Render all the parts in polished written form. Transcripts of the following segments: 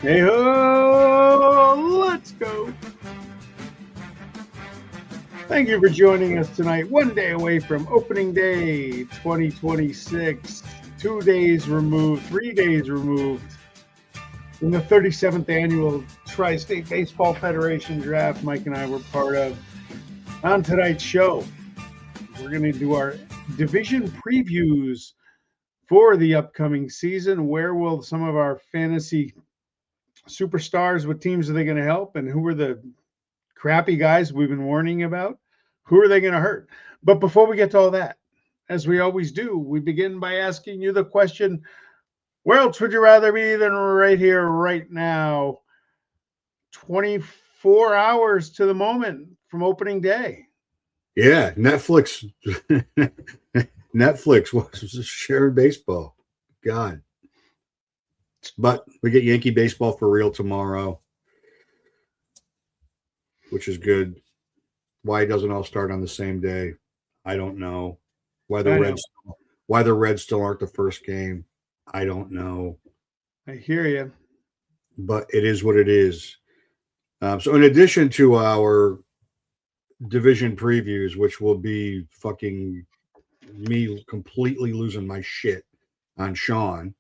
Hey ho, let's go. Thank you for joining us tonight. 1 day away from opening day 2026. 2 days removed, 3 days removed from the 37th annual Tri-State Baseball Federation draft Mike and I were part of. On tonight's show, we're going to do our division previews for the upcoming season. Where will some of our fantasy superstars, what teams are they going to help, and who are the crappy guys we've been warning about? Who are they going to hurt? But before we get to all that, as we always do, we begin by asking you the question, where else would you rather be than right here, right now? 24 hours to the moment from opening day. Yeah, Netflix was sharing baseball. God. But we get Yankee baseball for real tomorrow, which is good. Why it doesn't all start on the same day, I don't know. Why the Reds still aren't the first game, I don't know. I hear you. But it is what it is. So in addition to our division previews, which will be fucking me completely losing my shit on Sean.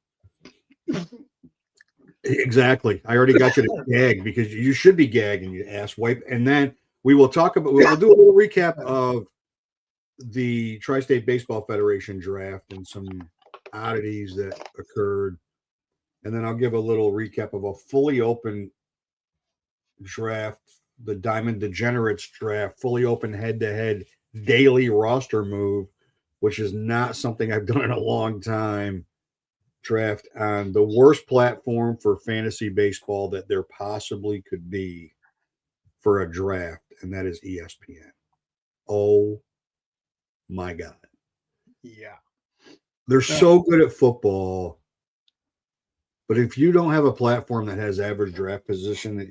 Exactly. I already got you to gag because you should be gagging, you ass wipe. And then we'll do a little recap of the Tri-State Baseball Federation draft and some oddities that occurred. And then I'll give a little recap of a fully open draft, the Diamond Degenerates draft, fully open head-to-head daily roster move, which is not something I've done in a long time. Draft on the worst platform for fantasy baseball that there possibly could be for a draft, and that is ESPN. Oh my God. Yeah. They're so good at football. But if you don't have a platform that has average draft position that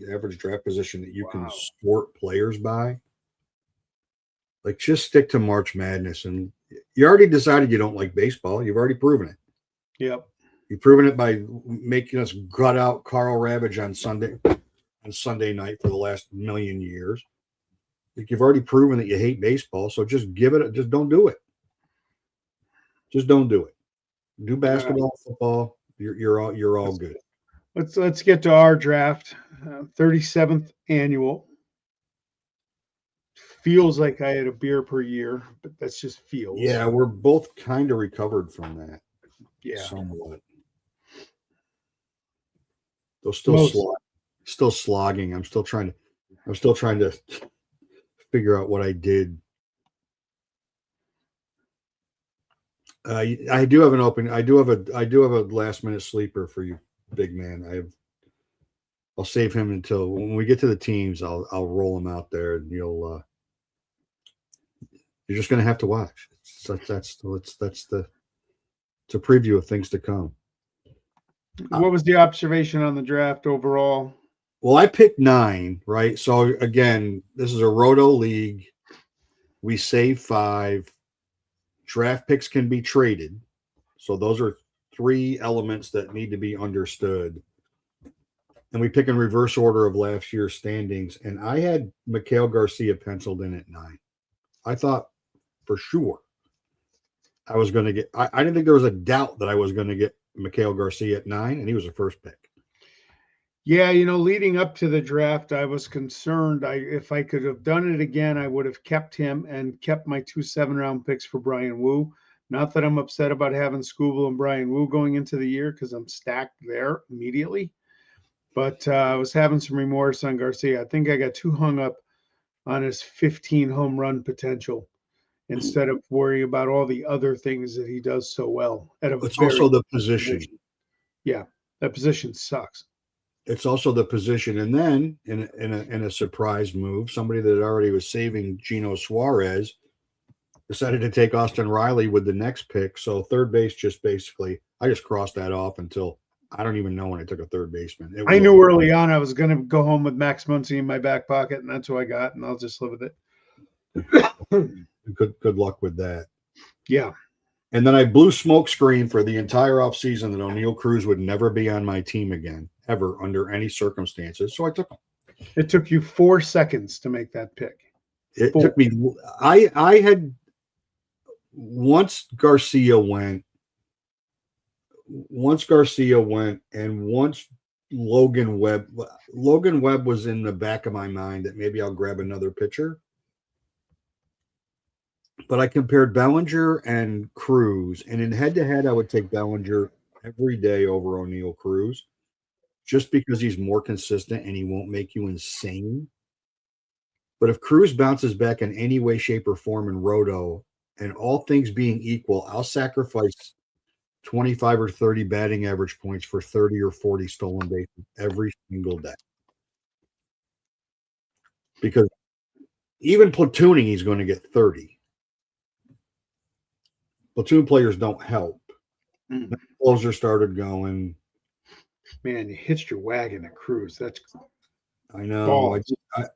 you can sort players by, like just stick to March Madness. And you already decided you don't like baseball. You've already proven it. Yep. You've proven it by making us gut out Carl Ravage on Sunday night for the last million years. Like you've already proven that you hate baseball, so just don't do it. Just don't do it. Do basketball, football. You're all good. Let's get to our draft. 37th annual. Feels like I had a beer per year, but that's just feels. Yeah, we're both kind of recovered from that. Yeah, somewhat. Though still slogging. I'm still trying to figure out what I did. I do have a last minute sleeper for you, big man. I'll save him until when we get to the teams. I'll roll him out there, and you're just gonna have to watch. That's the preview of things to come. What was the observation on the draft overall? Well, I picked 9, right? So again, this is a roto league. We save 5. Draft picks can be traded. So those are 3 elements that need to be understood. And we pick in reverse order of last year's standings. And I had Mikhail Garcia penciled in at 9. I thought for sure I was going to get, I didn't think there was a doubt that I was going to get Mikhail Garcia at 9, and he was the first pick. Yeah, leading up to the draft, I was concerned. If I could have done it again, I would have kept him and kept my 2 7-round picks for Brian Wu. Not that I'm upset about having Scooble and Brian Wu going into the year because I'm stacked there immediately. But I was having some remorse on Garcia. I think I got too hung up on his 15 home run potential instead of worrying about all the other things that he does so well. It's also the position. Yeah, that position sucks. It's also the position. And then in a surprise move, somebody that already was saving Gino Suarez decided to take Austin Riley with the next pick. So third base I just crossed that off until I don't even know when I took a third baseman. I knew early on I was going to go home with Max Muncy in my back pocket, and that's who I got, and I'll just live with it. Good luck with that. Yeah. And then I blew smoke screen for the entire offseason that O'Neal Cruz would never be on my team again. ever under any circumstances. So I took him. It took you 4 seconds to make that pick. It took me. I had once Garcia went, and once Logan Webb was in the back of my mind that maybe I'll grab another pitcher. But I compared Bellinger and Cruz, and in head-to-head, I would take Bellinger every day over O'Neill Cruz, just because he's more consistent and he won't make you insane. But if Cruz bounces back in any way, shape, or form in Roto, and all things being equal, I'll sacrifice 25 or 30 batting average points for 30 or 40 stolen bases every single day. Because even platooning, he's going to get 30. Platoon players don't help. The closer started going. Man, you hitched your wagon at Cruz. That's I know. I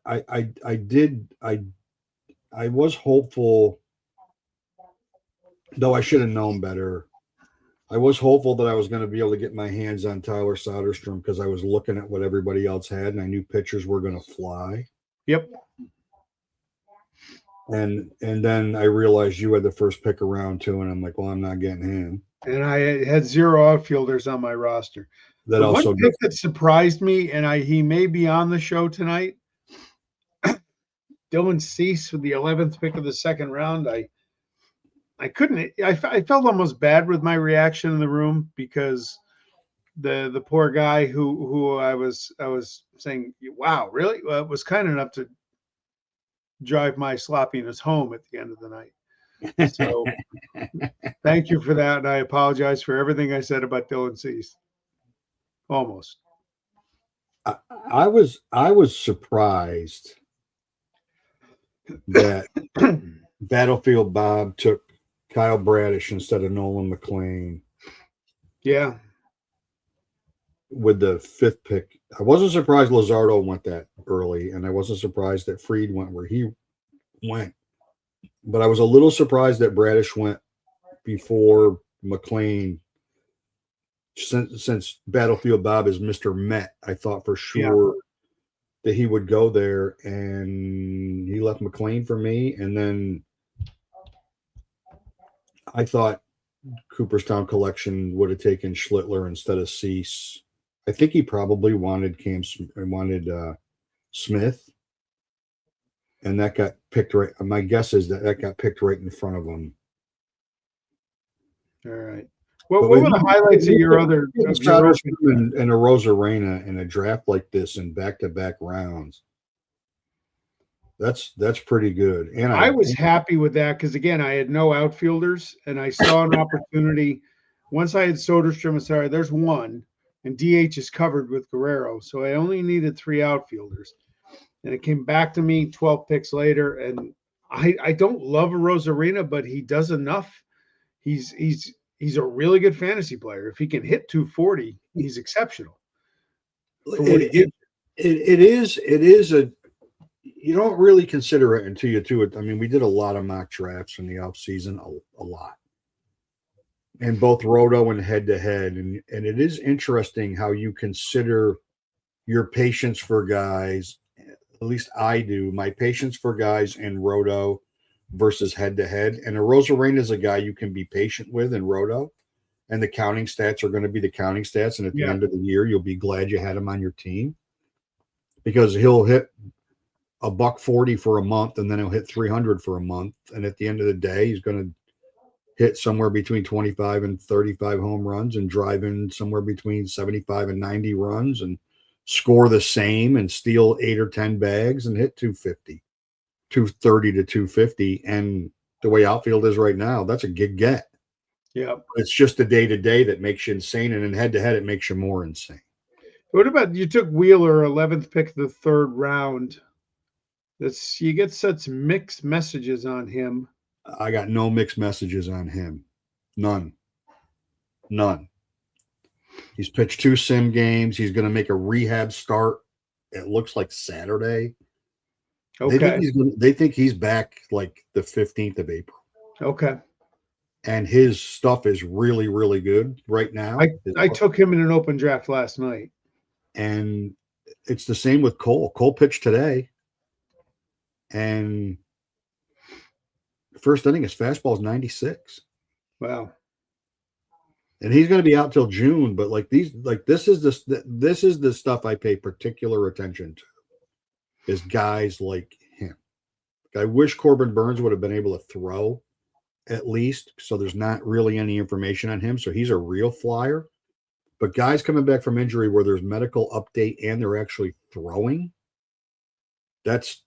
was hopeful, though I should have known better. I was hopeful that I was going to be able to get my hands on Tyler Soderstrom because I was looking at what everybody else had, and I knew pitchers were going to fly. Yep. And then I realized you had the first pick around too, and I'm like, well, I'm not getting him. And I had 0 outfielders on my roster. That the also one pick that surprised me, and he may be on the show tonight. Dylan Cease with the 11th pick of the second round. I couldn't. I felt almost bad with my reaction in the room because the poor guy who I was saying, wow, really, was kind enough to drive my sloppiness home at the end of the night. So thank you for that. And I apologize for everything I said about Dylan Cease. Almost. I was surprised that Battlefield Bob took Kyle Bradish instead of Nolan McLean. Yeah. With the 5th pick. I wasn't surprised Luzardo went that early, and I wasn't surprised that Fried went where he went. But I was a little surprised that Bradish went before McLean. Since Battlefield Bob is Mr. Met, I thought for sure that he would go there, and he left McLean for me. And then I thought Cooperstown Collection would have taken Schlittler instead of Cease. I think he probably wanted Smith, and that got picked right. My guess is that got picked right in front of him. All right. What were the highlights of your other? And a Rosarena in a draft like this in back-to-back rounds. That's pretty good. And I was happy with that because, again, I had no outfielders, and I saw an opportunity. Once I had Soderstrom, and sorry, there's one, and DH is covered with Guerrero, so I only needed 3 outfielders. And it came back to me 12 picks later, and I don't love a Rosarena, but he does enough. He's a really good fantasy player. If he can hit 240, he's exceptional. It is a. You don't really consider it until you do it. I mean, we did a lot of mock drafts in the off season, a lot, and both roto and head to head, and it is interesting how you consider your patience for guys. At least I do. My patience for guys in roto versus head to head, and a Rosarena is a guy you can be patient with in roto, and the counting stats are going to be the counting stats, and at the end of the year, you'll be glad you had him on your team because he'll hit $140 for a month, and then he'll hit 300 for a month. And at the end of the day, he's going to hit somewhere between 25 and 35 home runs and drive in somewhere between 75 and 90 runs and score the same and steal 8 or 10 bags and hit 250, 230 to 250. And the way outfield is right now, that's a good get. Yeah. It's just the day-to-day that makes you insane. And in head-to-head, it makes you more insane. What about you took Wheeler, 11th pick of the 3rd round? You get such mixed messages on him. I got no mixed messages on him. None. He's pitched 2 sim games. He's going to make a rehab start. It looks like Saturday. Okay. They think he's back like the 15th of April. Okay. And his stuff is really, really good right now. I took him in an open draft last night. And it's the same with Cole. Cole pitched today, and first inning, his fastball is 96. Wow. And he's going to be out till June. But this is the stuff I pay particular attention to, is guys like him. I wish Corbin Burns would have been able to throw at least, so there's not really any information on him. So he's a real flyer. But guys coming back from injury where there's medical update and they're actually throwing, that's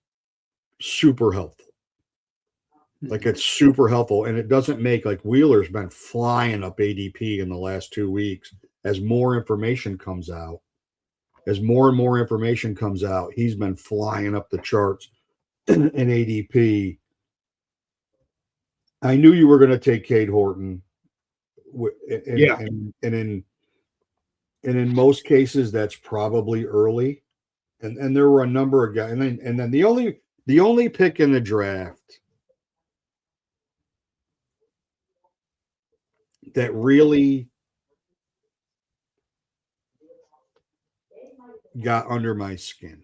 super helpful. Like, it's super helpful. And it doesn't make, like, Wheeler's been flying up ADP in the last 2 weeks as more information comes out. As more and more information comes out, he's been flying up the charts in ADP. I knew you were going to take Cade Horton. And in most cases, that's probably early. And there were a number of guys. And then the only pick in the draft that really got under my skin.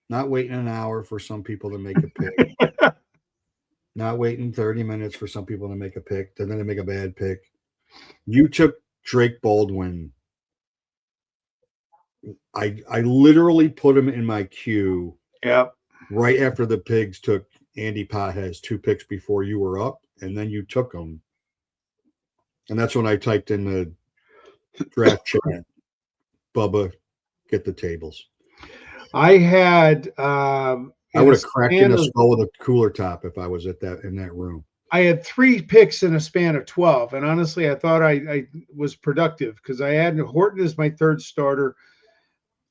Not waiting an hour for some people to make a pick. Not waiting 30 minutes for some people to make a pick, and then they make a bad pick. You took Drake Baldwin. I literally put him in my queue. Yep. Right after the Pigs took Andy Pajes 2 picks before you were up, and then you took him. And that's when I typed in the draft chat, Bubba, get the tables. I had I would have cracked in the skull with a cooler top if I was in that room. I had 3 picks in a span of 12, and honestly, I thought I was productive because I had Horton as my 3rd starter.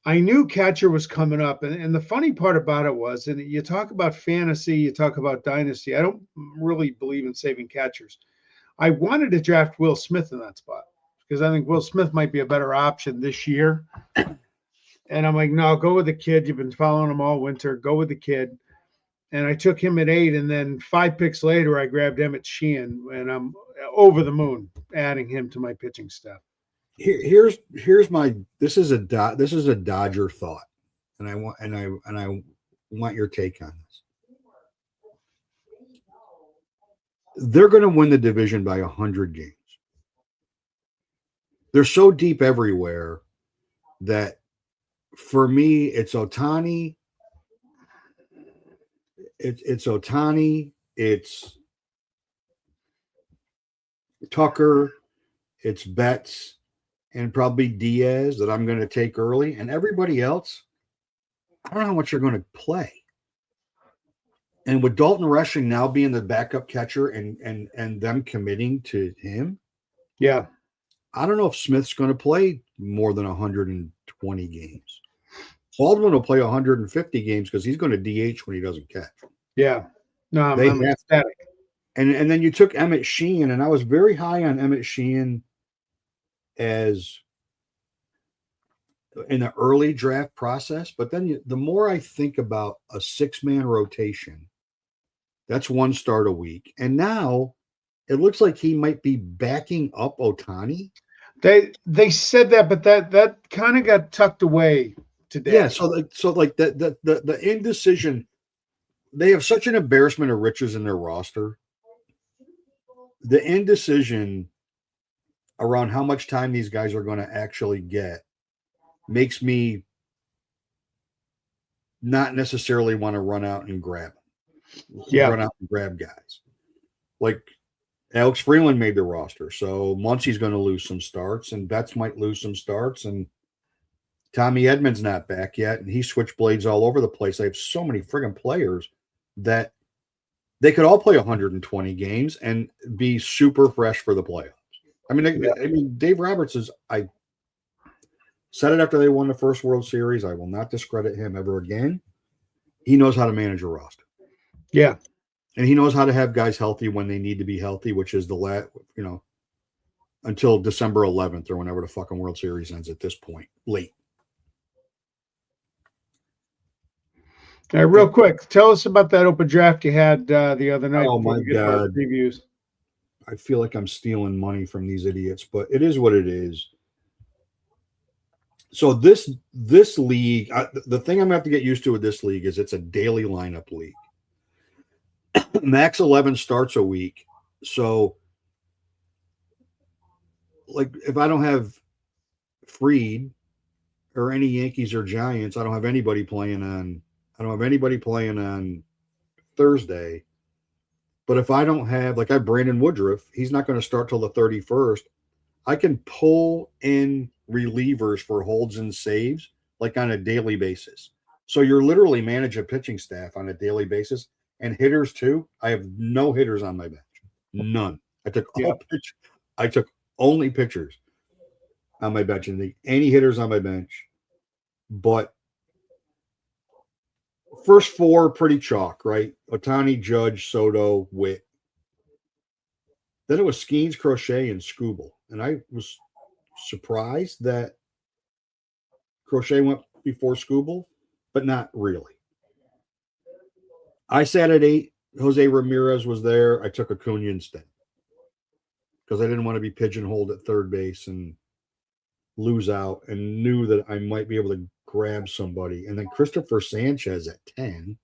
I knew catcher was coming up, and the funny part about it was, and you talk about fantasy, you talk about dynasty. I don't really believe in saving catchers. I wanted to draft Will Smith in that spot because I think Will Smith might be a better option this year. And I'm like, no, go with the kid. You've been following him all winter. Go with the kid. And I took him at 8, and then 5 picks later, I grabbed Emmett Sheehan, and I'm over the moon adding him to my pitching staff. Here's my this is a Dodger thought, and I want your take on this. They're going to win the division by 100 games. They're so deep everywhere that for me, it's Ohtani. It's Ohtani. It's Tucker. It's Betts, and probably Diaz that I'm going to take early. And everybody else, I don't know how much you're going to play. And with Dalton Rushing now being the backup catcher and them committing to him, yeah, I don't know if Smith's going to play more than 120 games. Baldwin will play 150 games because he's going to DH when he doesn't catch. Yeah, no, I'm ecstatic. And then you took Emmett Sheehan, and I was very high on Emmett Sheehan as in the early draft process. But then the more I think about a 6-man rotation, that's 1 start a week. And now it looks like he might be backing up Ohtani. They said that, but that kind of got tucked away today. Yeah, so the indecision, they have such an embarrassment of riches in their roster. The indecision around how much time these guys are going to actually get makes me not necessarily want to run out and grab them. Yeah. Run out and grab guys. Like Alex Freeland made the roster, so Muncy's going to lose some starts, and Betts might lose some starts, and Tommy Edmonds not back yet, and he switchblades all over the place. I have so many friggin' players that they could all play 120 games and be super fresh for the playoffs. I mean, Dave Roberts I said it after they won the first World Series. I will not discredit him ever again. He knows how to manage a roster. Yeah. And he knows how to have guys healthy when they need to be healthy, which is until December 11th or whenever the fucking World Series ends at this point, late. All right, real quick, tell us about that open draft you had the other night. Oh, my God. Previews. I feel like I'm stealing money from these idiots, but it is what it is. So this league, the thing I'm gonna have to get used to with this league is it's a daily lineup league. Max 11 starts a week. So like if I don't have Freed or any Yankees or Giants, I don't have anybody playing on Thursday. But if I don't have, like I have Brandon Woodruff, he's not going to start till the 31st. I can pull in relievers for holds and saves like on a daily basis. So you're literally manage a pitching staff on a daily basis, and hitters too. I have no hitters on my bench, none. I took only pitchers on my bench, and any hitters on my bench. But first four pretty chalk, right? Otani, Judge, Soto, Witt. Then it was Skeens, Crochet, and Scooble, and I was surprised that Crochet went before Scooble, but not really. I sat at 8. Jose Ramirez was there. I took Acuna instead because I didn't want to be pigeonholed at third base and lose out, and knew that I might be able to grab somebody. And then Christopher Sanchez at 10.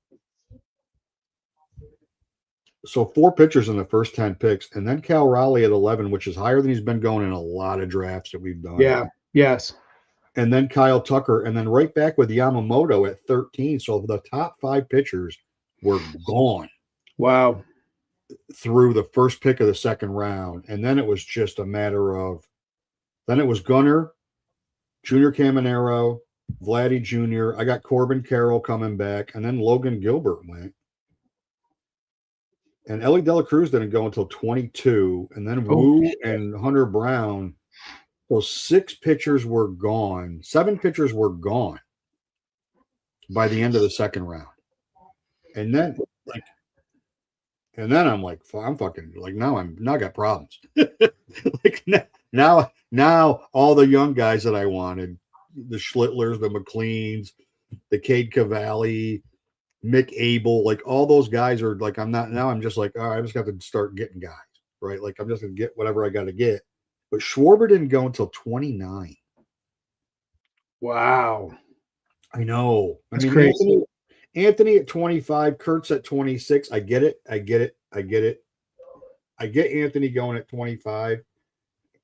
So 4 pitchers in the first 10 picks, and then Cal Raleigh at 11, which is higher than he's been going in a lot of drafts that we've done. Yeah. Yes. And then Kyle Tucker, and then right back with Yamamoto at 13. So the top 5 pitchers were gone. Wow. Through the first pick of the second round. And then it was just a matter of, then it was Gunnar, Junior Caminero, Vladdy Jr. I got Corbin Carroll coming back, and then Logan Gilbert went. And Ellie De La Cruz didn't go until 22, and then Wu and Hunter Brown. Those 6 pitchers were gone. 7 pitchers were gone by the end of the second round. And then I'm like, I'm fucking like now I got problems. Like now all the young guys that I wanted, the Schlitlers, the McLeans, the Cade Cavalli, Mick Abel, like all those guys are like, I'm just like, all right, I just got to start getting guys, right? Like I'm just gonna get whatever I got to get. But Schwarber didn't go until 29. Wow. I know. That's crazy. Anthony at 25, Kurtz at 26. I get it. I get Anthony going at 25.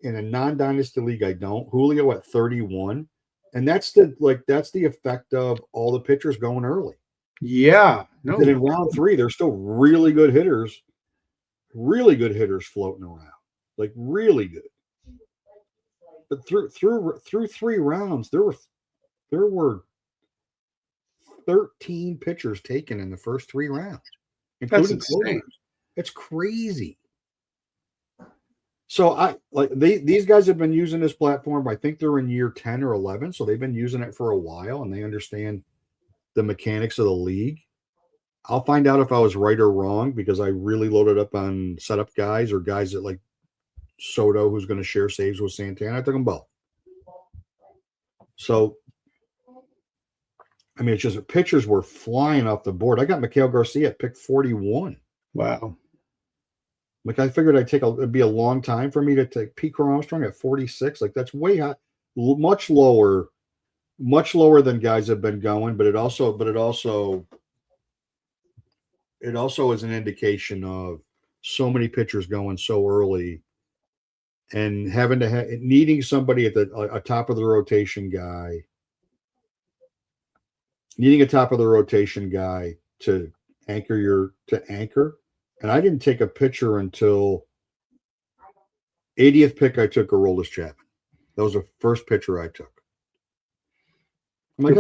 In a non-dynasty league, I don't. Julio at 31. And that's the effect of all the pitchers going early. Yeah. No. Then in round 3, there's still really good hitters floating around. Like really good. But through 3 rounds, there were 13 pitchers taken in the first 3 rounds, including closers. It's crazy. So these guys have been using this platform. I think they're in year 10 or 11, so they've been using it for a while, and they understand the mechanics of the league. I'll find out if I was right or wrong because I really loaded up on setup guys or guys that like Soto, who's going to share saves with Santana. I took them both. So, I mean, it's just the pitchers were flying off the board. I got Mikhail Garcia at pick 41. Wow. Like I figured it'd be a long time for me to take Pete Armstrong at 46. Like that's way high, much lower than guys have been going. But it also is an indication of so many pitchers going so early and having to needing somebody at the top of the rotation guy. Needing a top of the rotation guy to anchor. And I didn't take a pitcher until 80th pick. I took Aroldis Chapman. That was the first pitcher I took. I'm like,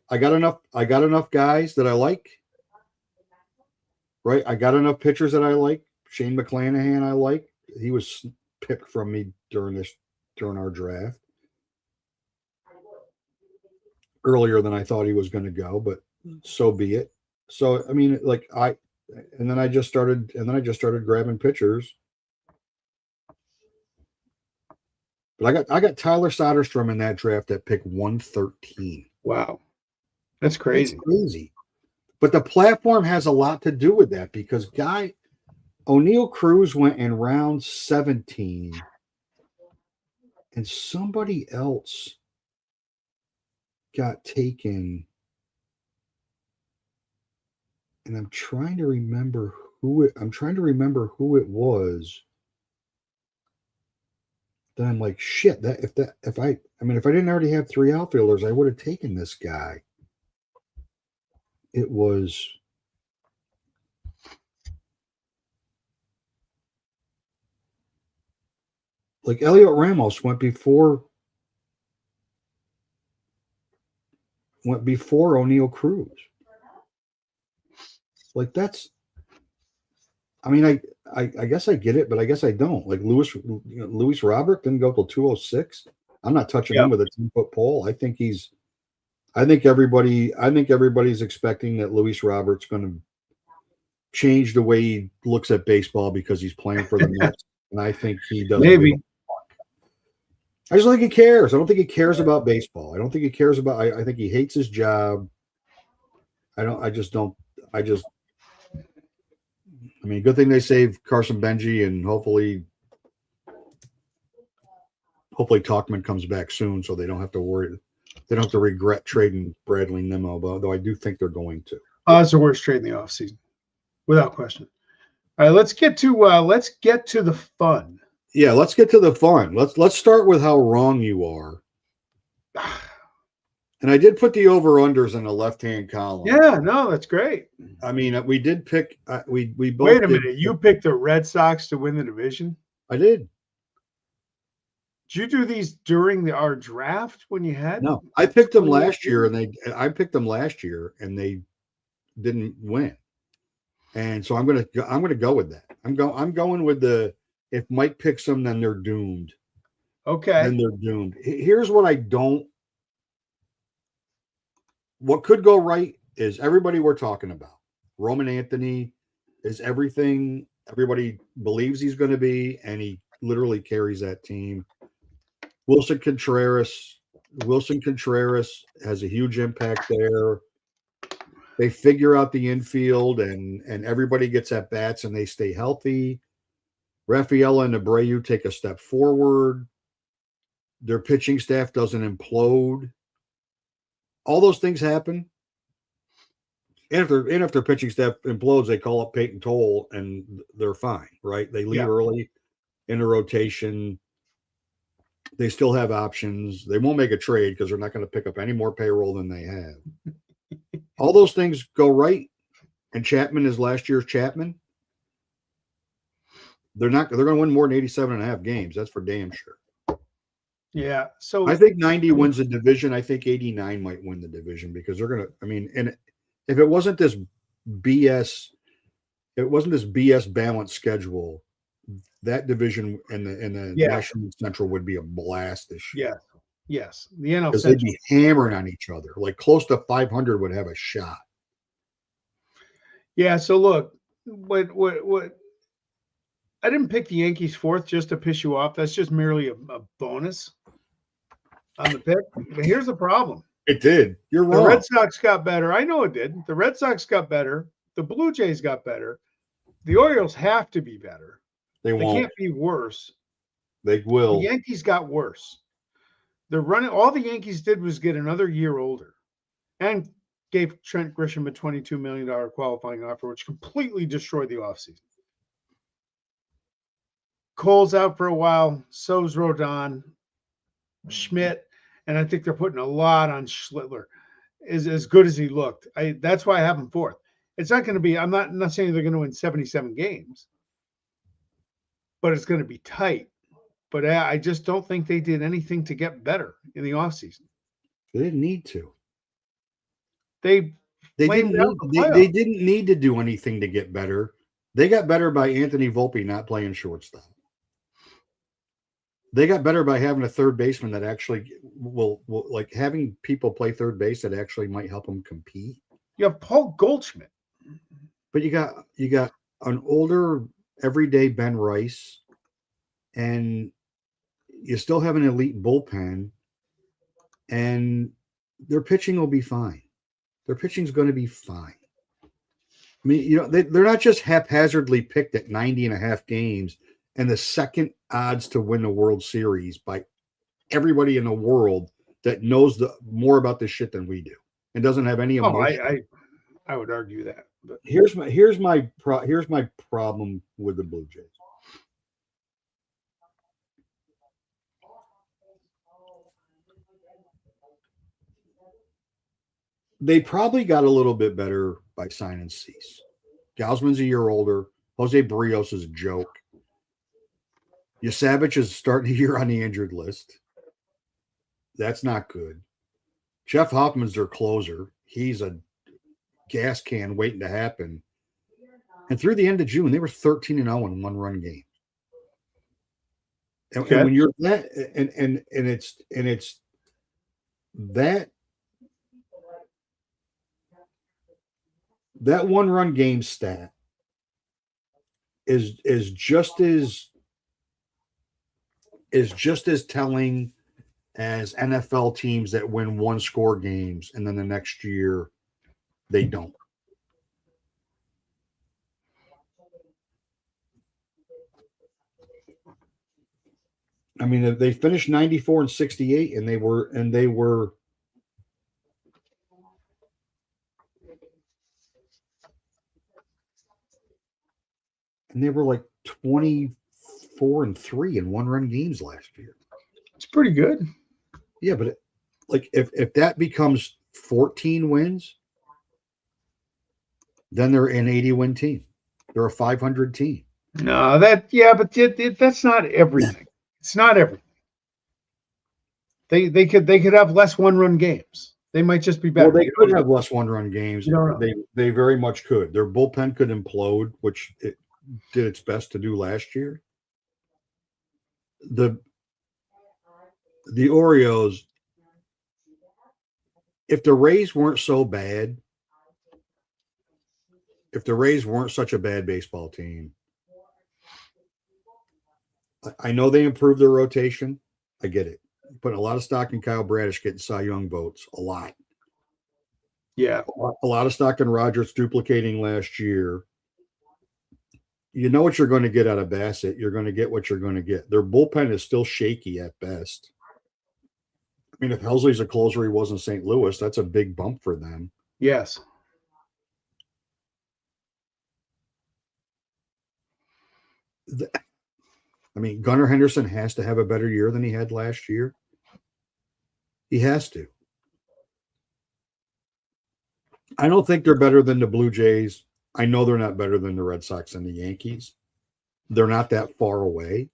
I got enough guys that I like. Right? I got enough pitchers that I like. Shane McClanahan I like. He was picked from me during our draft. Earlier than I thought he was going to go, but so be it. So I mean, and then I just started grabbing pitchers. But I got Tyler Soderstrom in that draft at pick 113. Wow. That's crazy. That's crazy. But the platform has a lot to do with that because O'Neal Cruz went in round 17 and somebody else got taken, and I'm trying to remember who it was. Then I'm like, shit, if I didn't already have 3 outfielders, I would have taken this guy. It was like Elliot Ramos went before O'Neal Cruz. Like that's, I mean, I guess I get it, but I guess I don't. Like Luis Robert didn't go till 206. I'm not touching him with a 10-foot pole. I think everybody's expecting that Luis Robert's going to change the way he looks at baseball because he's playing for the Mets, and I think he doesn't. Maybe. I just don't think he cares. I don't think he cares about baseball. I don't think he cares about. I think he hates his job. I mean, good thing they saved Carson Benji, and hopefully Talkman comes back soon, so they don't have to worry. They don't have to regret trading Bradley Nimmo, though I do think they're going to. It's the worst trade in the offseason, without question. All right, let's get to the fun. Yeah, let's get to the fun. Let's start with how wrong you are. And I did put the over-unders in the left-hand column. Yeah, no, that's great. I mean, we did pick. We both. Wait a minute. You picked the Red Sox to win the division? I did. Did you do these during our draft when you had? No, I picked them last year, and they didn't win. And so I'm gonna go with that. I'm going with the, if Mike picks them, then they're doomed. Okay. Then they're doomed. Here's what I don't. What could go right is everybody we're talking about. Roman Anthony is everything everybody believes he's going to be, and he literally carries that team. Wilson Contreras has a huge impact there. They figure out the infield, and everybody gets at bats, and they stay healthy. Rafaela and Abreu take a step forward. Their pitching staff doesn't implode. All those things happen. And if their pitching staff implodes, they call up Peyton Toll, and they're fine, right? They leave early in the rotation. They still have options. They won't make a trade because they're not going to pick up any more payroll than they have. All those things go right, and Chapman is last year's Chapman. They're going to win more than 87.5 games. That's for damn sure. Yeah. So I think 90 wins the division. I think 89 might win the division because they're going to, I mean, and if it wasn't this BS balanced schedule, that division and the National Central would be a blast this year. Yes. The NL because they'd be hammering on each other. Like close to 500 would have a shot. Yeah. So look, what I didn't pick the Yankees fourth just to piss you off. That's just merely a bonus on the pick. But here's the problem. It did. You're wrong. The Red Sox got better. I know it did. The Red Sox got better. The Blue Jays got better. The Orioles have to be better. They can't be worse. They will. The Yankees got worse. They're running. All the Yankees did was get another year older and gave Trent Grisham a $22 million qualifying offer, which completely destroyed the offseason. Cole's out for a while. So's Rodon, Schmidt, and I think they're putting a lot on Schlittler. Is as good as he looked. That's why I have him fourth. It's not going to be. I'm not saying they're going to win 77 games, but it's going to be tight. But I just don't think they did anything to get better in the offseason. They didn't need to. They didn't need to do anything to get better. They got better by Anthony Volpe not playing shortstop. They got better by having a third baseman that actually will like having people play third base that actually might help them compete. You have Paul Goldschmidt. But you got an older everyday Ben Rice, and you still have an elite bullpen, and their pitching will be fine. Their pitching's going to be fine. I mean, they're not just haphazardly picked at 90.5 games and the second odds to win the World Series by everybody in the world that knows more about this shit than we do and doesn't have any emotion. I would argue that. But Here's my problem with the Blue Jays. They probably got a little bit better by signing Cease. Gausman's a year older. Jose Barrios is a joke. Yasavich is starting the year on the injured list. That's not good. Jeff Hoffman's their closer. He's a gas can waiting to happen. And through the end of June, they were 13-0 in one-run games. And, and when you're that, and it's that one-run game stat is just as telling as NFL teams that win one-score games and then the next year they don't. I mean, they finished 94-68, and they were like 24-3 in one-run games last year. It's pretty good. Yeah, but if that becomes 14 wins, then they're an 80-win team. They're a 500 team. No, that's not everything. It's not everything. They could have less one-run games. They might just be better. Well, they could have less one-run games. No. They very much could. Their bullpen could implode, which it did its best to do last year. The Orioles, if the Rays weren't so bad, if the Rays weren't such a bad baseball team, I know they improved their rotation. I get it. Putting a lot of stock in Kyle Bradish getting Cy Young votes. A lot. Yeah. A lot of stock in Rogers duplicating last year. You know what you're going to get out of Bassett. You're going to get what you're going to get. Their bullpen is still shaky at best. I mean, if Helsley's a closer, he was in St. Louis, that's a big bump for them. Yes. I mean, Gunnar Henderson has to have a better year than he had last year. He has to. I don't think they're better than the Blue Jays. I know they're not better than the Red Sox and the Yankees. They're not that far away.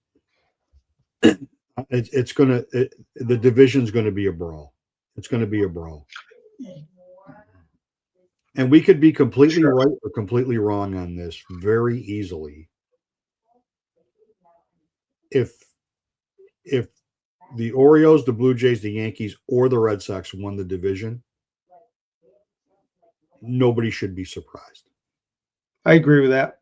The division's going to be a brawl. It's going to be a brawl. And we could be completely right or completely wrong on this very easily. If the Orioles, the Blue Jays, the Yankees, or the Red Sox won the division, nobody should be surprised. I agree with that.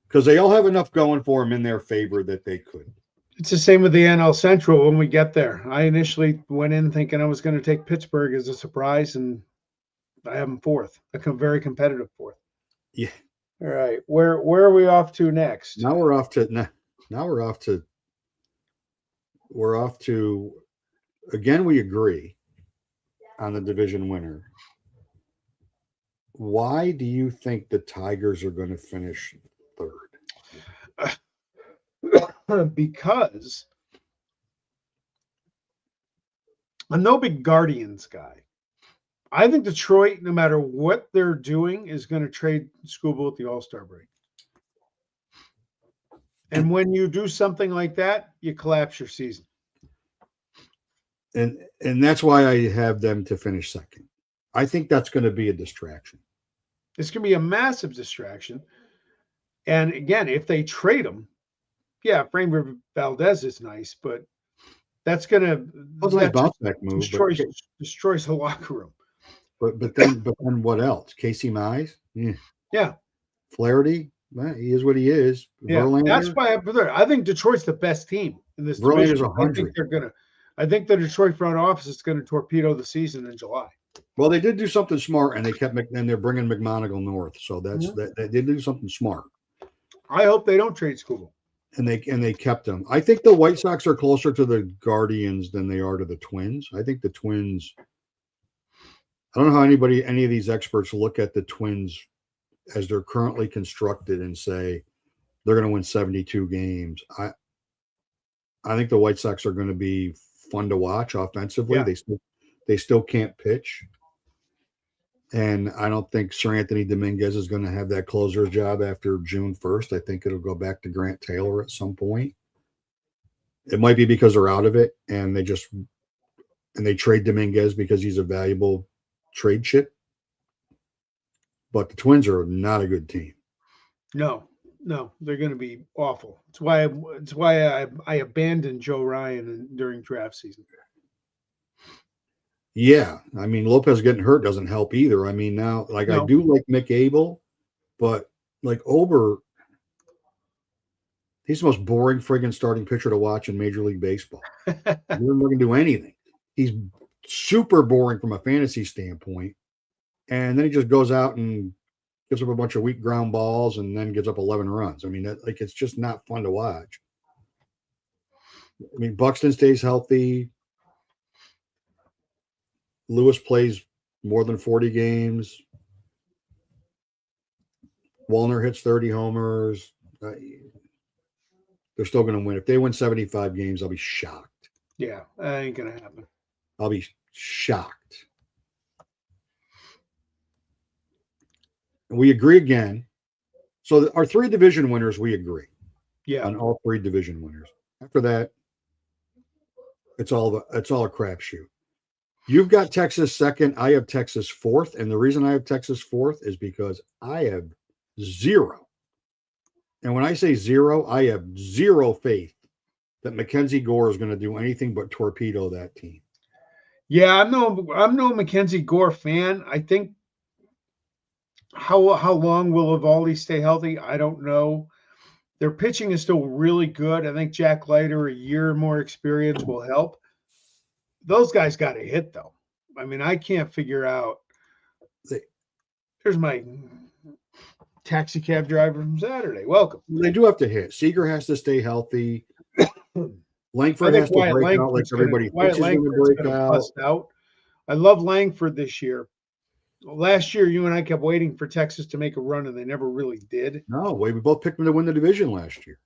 Because they all have enough going for them in their favor that they could. It's the same with the NL Central when we get there. I initially went in thinking I was going to take Pittsburgh as a surprise, and I have them fourth. A very competitive fourth. Yeah. All right. Where are we off to next? Now we're off to again, we agree on the division winner. Why do you think the Tigers are going to finish third? Because I'm no big Guardians guy. I think Detroit, no matter what they're doing, is going to trade Skubal at the All-Star break. And when you do something like that, you collapse your season. And that's why I have them to finish second. I think that's going to be a distraction. It's going to be a massive distraction. And again, if they trade him, yeah, Framber Valdez is nice, but that's going to bounce back move, destroys the locker room. But then what else? Casey Mize? Yeah. Flaherty? Well, he is what he is. Yeah, Verlander? That's why I think Detroit's the best team in this Verlander's division. 100. I think the Detroit front office is going to torpedo the season in July. Well, they did do something smart, and they're bringing McMonagle north. So they did do something smart. I hope they don't trade Skubal. and they kept him. I think the White Sox are closer to the Guardians than they are to the Twins. I think the Twins. I don't know how any of these experts look at the Twins as they're currently constructed and say they're going to win 72 games. I think the White Sox are going to be fun to watch offensively. Yeah. They still can't pitch. And I don't think Sir Anthony Dominguez is going to have that closer job after June 1st. I think it'll go back to Grant Taylor at some point. It might be because they're out of it and they trade Dominguez because he's a valuable trade chip. But the Twins are not a good team. No, they're going to be awful. It's why I abandoned Joe Ryan during draft season. Yeah, I mean, Lopez getting hurt doesn't help either. I mean, now, I do like Mick Abel, but like Ober, he's the most boring friggin' starting pitcher to watch in Major League Baseball. He doesn't look to do anything. He's super boring from a fantasy standpoint, and then he just goes out and gives up a bunch of weak ground balls and then gives up 11 runs. I mean, it's just not fun to watch. I mean, Buxton stays healthy. Lewis plays more than 40 games. Wallner hits 30 homers. They're still going to win. If they win 75 games, I'll be shocked. Yeah, that ain't going to happen. I'll be shocked. We agree again. So our 3 division winners, we agree. Yeah. On all 3 division winners. After that, it's all a crapshoot. You've got Texas second. I have Texas fourth. And the reason I have Texas fourth is because I have 0. And when I say 0, I have 0 faith that Mackenzie Gore is going to do anything but torpedo that team. Yeah, I'm no Mackenzie Gore fan. I think how long will Evaldi stay healthy? I don't know. Their pitching is still really good. I think Jack Leiter, a year more experience, will help. Those guys got to hit, though. I mean, I can't figure out. Here's my taxi cab driver from Saturday. Welcome. They do have to hit. Seager has to stay healthy. Langford has to break out like everybody thinks he's going to break out. I love Langford this year. Last year, you and I kept waiting for Texas to make a run, and they never really did. No, we both picked them to win the division last year.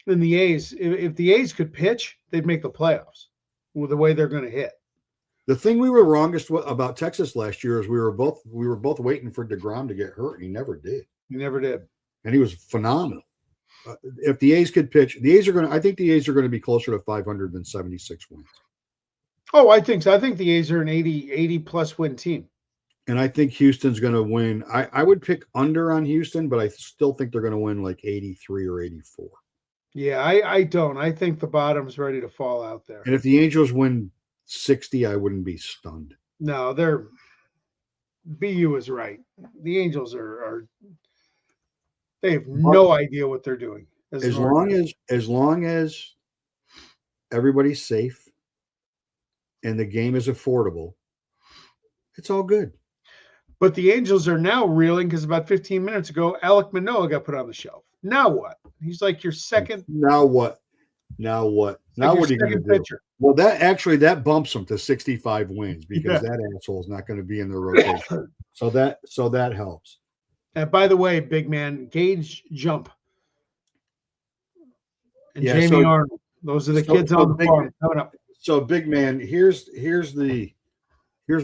And the A's, if the A's could pitch, they'd make the playoffs with the way they're going to hit. The thing we were wrongest about Texas last year is we were both waiting for DeGrom to get hurt, and he never did. He never did, and he was phenomenal. If the A's could pitch, I think the A's are going to be closer to 500 than 76 wins. Oh, I think so. I think the A's are an 80 plus win team. And I think Houston's going to win. I would pick under on Houston, but I still think they're going to win like 83 or 84. Yeah, I don't. I think the bottom's ready to fall out there. And if the Angels win 60, I wouldn't be stunned. No, BU is right. The Angels they have no idea what they're doing. As long as everybody's safe and the game is affordable, it's all good. But the Angels are now reeling because about 15 minutes ago, Alek Manoah got put on the shelf. Now what? He's like your second. Now what? Now what are you going to do? Well, that bumps them to 65 wins because that asshole is not going to be in the rotation. so that helps. And by the way, big man, Gage Jump and Jamie Arnold. Those are the kids on the farm coming up. So big man, here's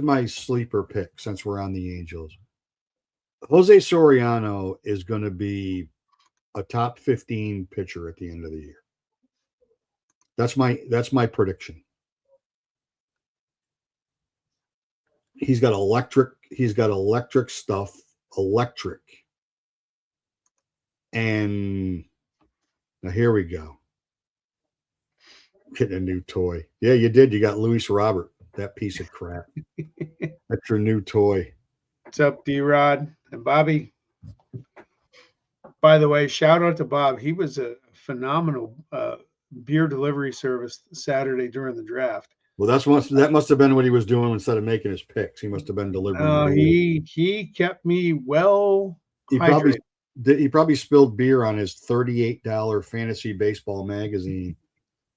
my sleeper pick since we're on the Angels. Jose Soriano is going to be a top 15 pitcher at the end of the year. That's my prediction. He's got electric stuff, and now here we go. Getting a new toy. Yeah, you did. You got Luis Robert, that piece of crap. That's your new toy. What's up, D-Rod and Bobby? By the way, shout out to Bob. He was a phenomenal beer delivery service Saturday during the draft. Well, that must have been what he was doing instead of making his picks. He must have been delivering. He kept me well hydrated. He probably spilled beer on his $38 fantasy baseball magazine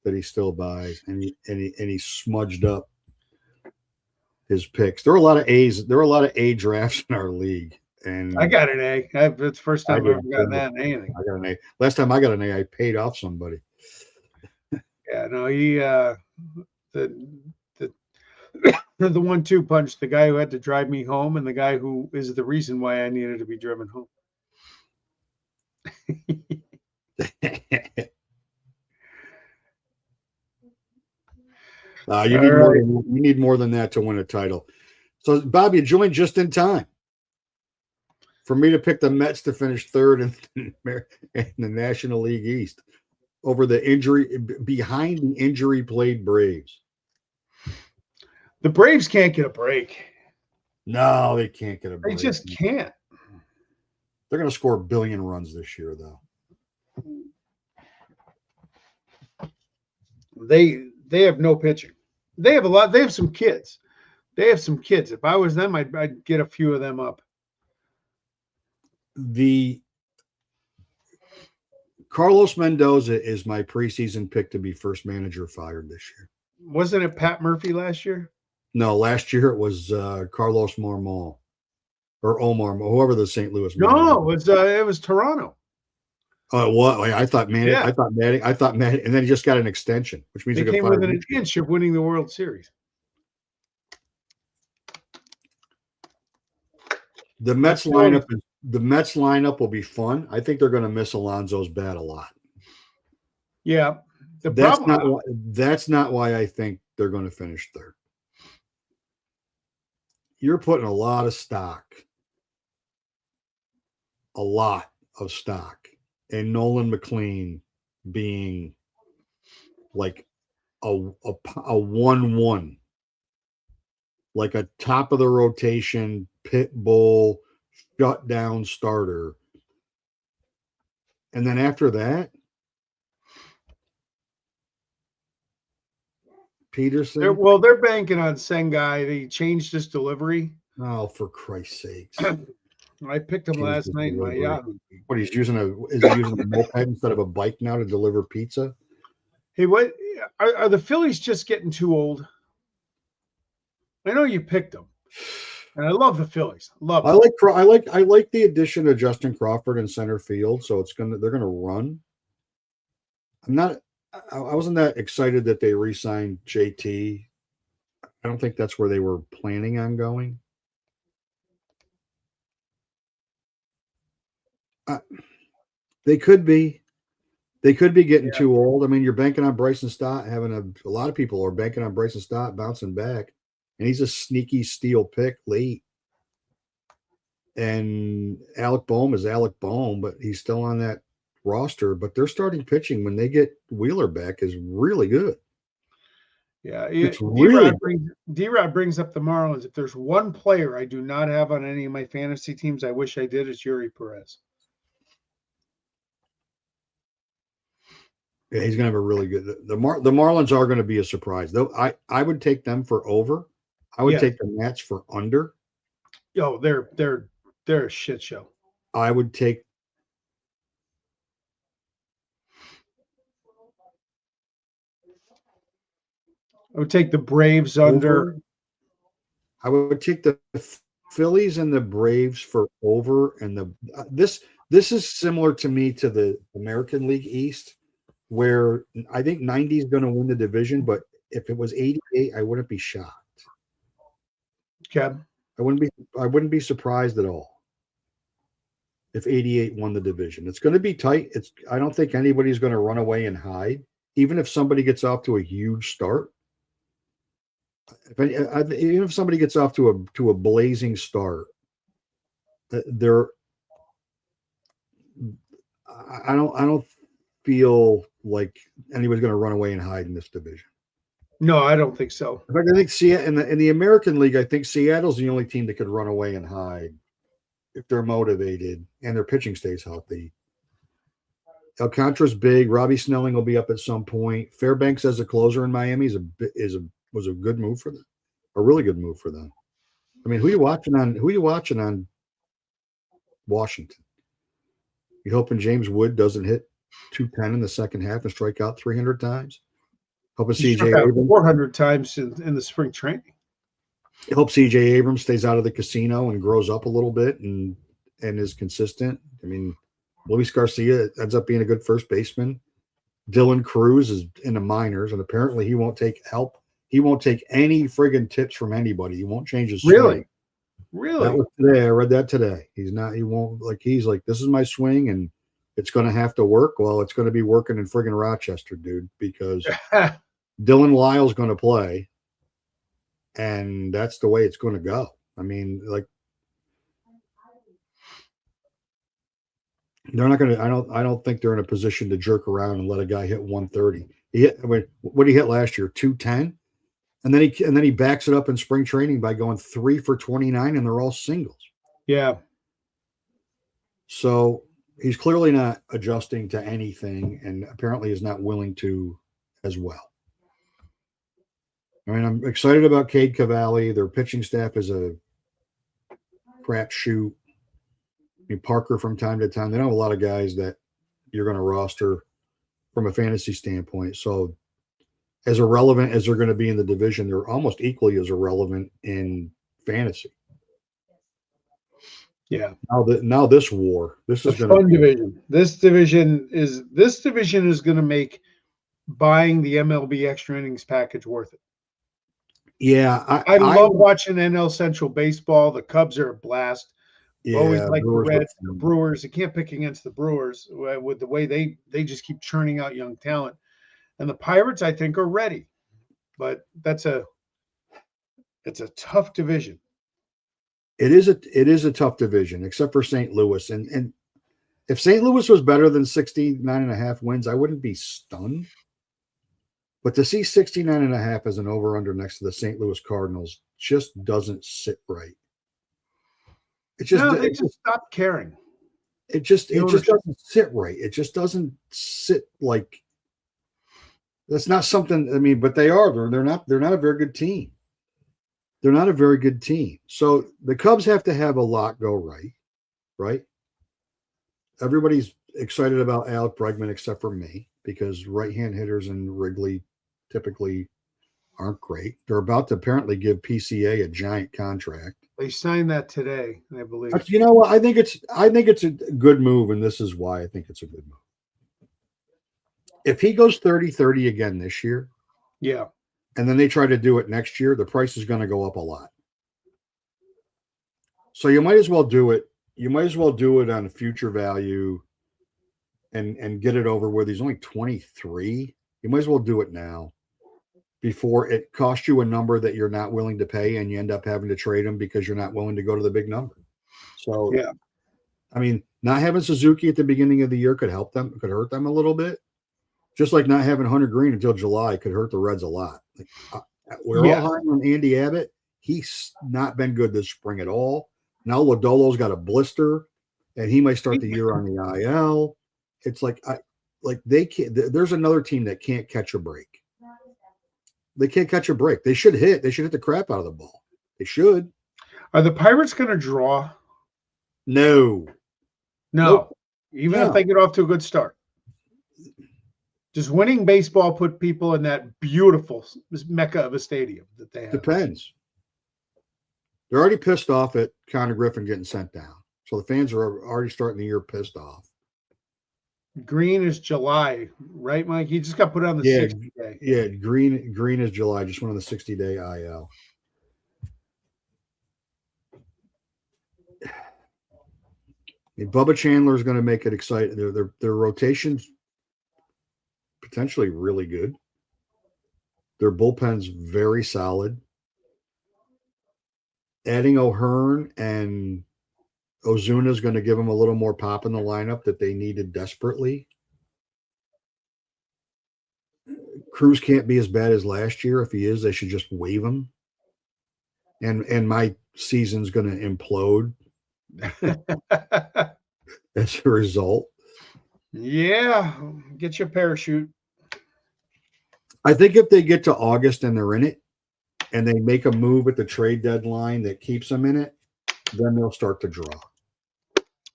that he still buys, and he smudged up his picks. There were a lot of A's. There were a lot of A drafts in our league, and I got an A. It's the first time I've ever gotten that in anything. I got an A. Last time I got an A, I paid off somebody. Yeah, no, he the the 1-2 punch, the guy who had to drive me home, and the guy who is the reason why I needed to be driven home. You need more than that to win a title. So, Bob, you joined just in time for me to pick the Mets to finish third in the National League East over behind the injury-plagued Braves. The Braves can't get a break. No, they can't get a break. They just can't. They're going to score 1 billion runs this year, though. They have no pitching. They have a lot. They have some kids. If I was them, I'd get a few of them up. The Carlos Mendoza is my preseason pick to be first manager fired this year. Wasn't it Pat Murphy last year? No, last year it was Carlos Marmol or Omar, whoever the St. Louis. No, it was Toronto. Oh, what? I thought Manning. Yeah. I thought Manning, and then he just got an extension, which means they came within an inch of winning the World Series. The Mets lineup will be fun. I think they're going to miss Alonso's bat a lot. Yeah, that's not why I think they're going to finish third. You're putting a lot of stock and Nolan McLean being like a 1-1, like a top of the rotation pit bull shutdown starter, and then after that, Peterson. They're banking on Sengai. They changed his delivery. Oh, for Christ's sakes! I picked him last night in my Yahoo. What, is he using a moped instead of a bike now to deliver pizza? Hey, what are the Phillies just getting too old? I know you picked them, and I love the Phillies. I like the addition of Justin Crawford in center field. So they're gonna run. I wasn't that excited that they re-signed JT. I don't think that's where they were planning on going. They could be getting too old. I mean, you're banking on Bryson Stott having a lot of people are banking on Bryson Stott bouncing back, and he's a sneaky steal pick late. And Alec Boehm is Alec Boehm, but he's still on that roster. But their starting pitching when they get Wheeler back is really good. Yeah, D-Rod brings up the Marlins. If there's one player I do not have on any of my fantasy teams, I wish I did, it's Yuri Perez. Yeah, he's going to have a really good. The Marlins are going to be a surprise, though. I would take them for over. I would take the Mets for under. Oh, they're a shit show. I would take. The Braves under. I would take the Phillies and the Braves for over, and this is similar to me to the American League East, where I think 90 is going to win the division, but if it was 88, I wouldn't be shocked. Okay. I wouldn't be surprised at all if 88 won the division. It's going to be tight. I don't think anybody's going to run away and hide, even if somebody gets off to a huge start. Even if somebody gets off to a blazing start, I don't feel like anybody's going to run away and hide in this division. No, I don't think so. In fact, I think in the American League, I think Seattle's the only team that could run away and hide if they're motivated and their pitching stays healthy. Alcantara's big. Robbie Snelling will be up at some point. Fairbanks as a closer in Miami was a good move for them, a really good move for them. I mean, who are you watching on Washington? You hoping James Wood doesn't hit 210 in the second half and strike out 300 times? Hoping He struck CJ out Abrams 400 times in the spring training. Hope CJ Abrams stays out of the casino and grows up a little bit and is consistent. I mean, Luis Garcia ends up being a good first baseman. Dylan Cruz is in the minors, and apparently he won't take help. He won't take any friggin' tips from anybody. He won't change his swing. Really? That was today. I read that today. He's like, this is my swing, and it's going to have to work. Well, it's going to be working in friggin' Rochester, dude, because Dylan Lyle's going to play, and that's the way it's going to go. I mean, like, they're not going to. I don't think they're in a position to jerk around and let a guy hit 130. What did he hit last year? 210, and then he backs it up in spring training by going 3 for 29, and they're all singles. Yeah. So he's clearly not adjusting to anything, and apparently is not willing to as well. I mean, I'm excited about Cade Cavalli. Their pitching staff is a crapshoot. I mean, Parker from time to time. They don't have a lot of guys that you're going to roster from a fantasy standpoint. So as irrelevant as they're going to be in the division, they're almost equally as irrelevant in fantasy. Yeah. Now this war. This is a fun division. This division is going to make buying the MLB extra innings package worth it. Yeah, I love watching NL Central baseball. The Cubs are a blast. Yeah, always like the Reds, the Brewers. You can't pick against the Brewers with the way they just keep churning out young talent. And the Pirates, I think, are ready. But it's a tough division. It is a tough division, except for St. Louis. And if St. Louis was better than 69.5 wins, I wouldn't be stunned. But to see 69.5 as an over-under next to the St. Louis Cardinals just doesn't sit right. They just stopped caring. It just doesn't sit right. It just doesn't sit like that's not something. I mean, but they are. They're not a very good team. They're not a very good team. So the Cubs have to have a lot go right, right? Everybody's excited about Alec Bregman except for me because right-hand hitters in Wrigley typically aren't great. They're about to apparently give PCA a giant contract. They signed that today, I believe. You know what? I think it's a good move, and this is why I think it's a good move. If he goes 30-30 again this year, yeah, and then they try to do it next year, the price is going to go up a lot. So you might as well do it. You might as well do it on future value and get it over with. He's only 23. You might as well do it now before it costs you a number that you're not willing to pay and you end up having to trade him because you're not willing to go to the big number. So, yeah, I mean, not having Suzuki at the beginning of the year could hurt them a little bit. Just like not having Hunter Green until July could hurt the Reds a lot. We're all high on Andy Abbott. He's not been good this spring at all. Now Lodolo's got a blister, and he might start the year on the IL. It's they can't. There's another team that can't catch a break. They can't catch a break. They should hit. They should hit the crap out of the ball. They should. Are the Pirates going to draw? No. Nope. Even if they get off to a good start. Does winning baseball put people in that beautiful mecca of a stadium that they have? Depends. They're already pissed off at Connor Griffin getting sent down. So the fans are already starting the year pissed off. Green is July, right, Mike? He just got put on the 60-day. Yeah, Green is July. Just went on the 60-day IL. Bubba Chandler is going to make it exciting. Their rotation's potentially really good. Their bullpen's very solid. Adding O'Hearn and Ozuna is going to give them a little more pop in the lineup that they needed desperately. Cruz can't be as bad as last year. If he is, they should just waive him. And my season's going to implode as a result. Yeah, get your parachute. I think if they get to August and they're in it, and they make a move at the trade deadline that keeps them in it, then they'll start to draw.